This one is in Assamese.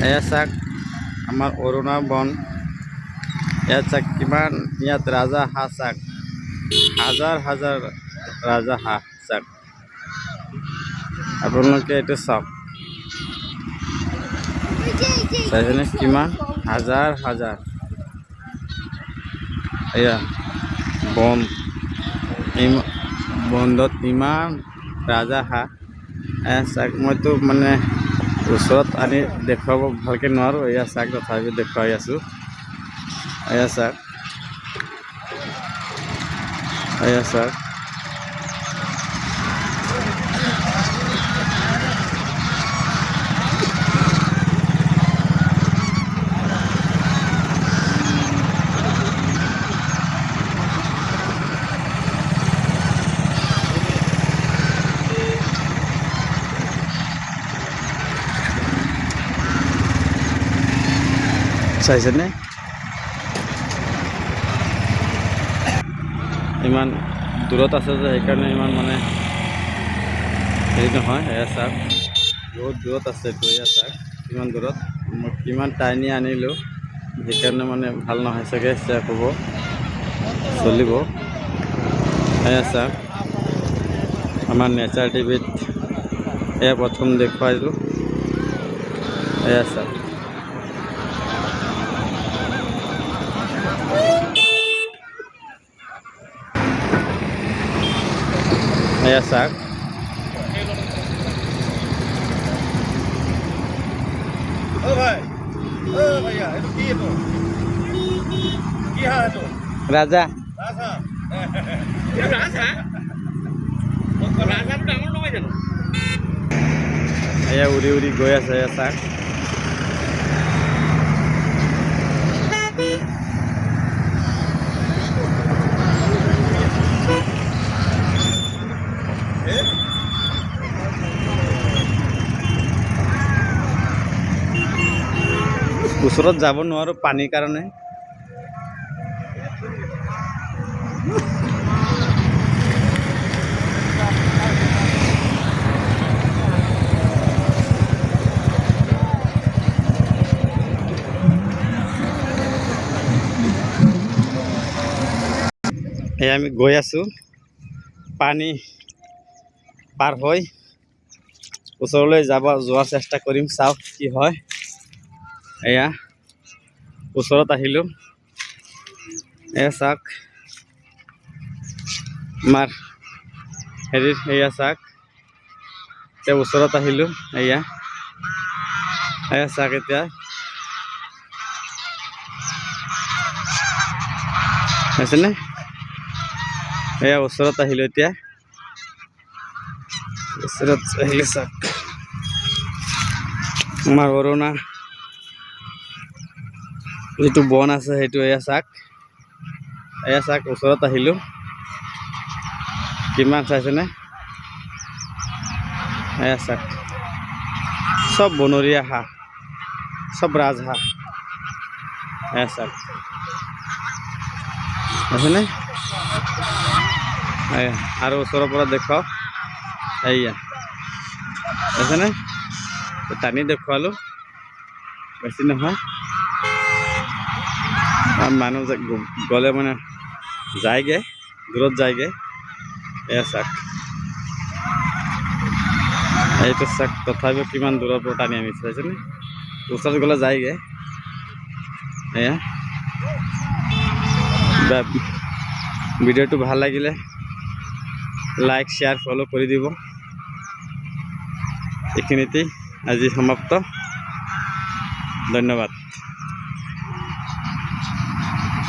এয়া চাক আমাৰ অৰুণা বন। এয়া চাক কিমান ইয়াত ৰাজহাঁহ চাক, হাজাৰ হাজাৰ ৰাজহাঁহ চাক। আপোনালোকে এইটো চাওক, চাইছেনে কিমান হাজাৰ হাজাৰ। এয়া বন, বন্ধত ইমান ৰাজহাঁহ। এয়া চাক মইতো মানে ওচৰত আনি দেখুৱাব ভালকৈ নোৱাৰোঁ। এয়া চাক তথাপি দেখুৱাই আছোঁ। এয়া চাক, এয়া চাক। চাইছেনে ইমান দূৰত আছে যে সেইকাৰণে ইমান মানে হেৰি নহয়। এয়া চাওক বহুত দূৰত আছে এইটো। এয়া চাওক কিমান দূৰত, মই কিমান টাইনি আনিলোঁ সেইকাৰণে মানে ভাল নহয় চাগে। চেক হ'ব, চলিব। এয়া চাওক আমাৰ নেচাৰ টিভিত এয়া প্ৰথম দেখুৱাইছোঁ। এয়া চাওক এয়া চাওক ৰাজা এয়া উৰি উৰি গৈ আছে। এয়া চাওক ওচৰত যাব নোৱাৰোঁ পানীৰ কাৰণে। এয়া আমি গৈ আছোঁ, পানী পাৰ হৈ ওচৰলৈ যোৱাৰ চেষ্টা কৰিম। চাওক কি হয়। এয়া ওচৰত আহিলোঁ। এয়া চাওক আমাৰ হেৰিৰ, এয়া চাওক এতিয়া ওচৰত আহিলোঁ। এয়া চাওক এতিয়া হৈছেনে। এয়া ওচৰত আহিলোঁ, এতিয়া ওচৰত আহিলে চাওক আমাৰ অৰুণা যিটো বন আছে সেইটো। এয়া চাওক, এয়া চাওক ওচৰত আহিলোঁ কিমান, চাইছেনে। এয়া চাওক চব বনৰীয়া হাঁহ, চব ৰাজহাঁহ। এয়া চাওক আছেনে। আৰু ওচৰৰ পৰা দেখুৱাওক। এয়া আছেনে, টানি দেখুৱালোঁ, বেছি নহয়। মানুহ গ'লে মানে যায়গৈ, দূৰত যায়গৈ। এয়া চাওক, এইটো চাওক তথাপিও কিমান দূৰৰ পৰা টানি আনিছে, চাইছেনে। ওচৰত গ'লে যায়গৈ। এয়া ভিডিঅ'টো ভাল লাগিলে লাইক, শ্বেয়াৰ, ফলো কৰি দিব। এইখিনিতেই আজি সমাপ্ত। ধন্যবাদ।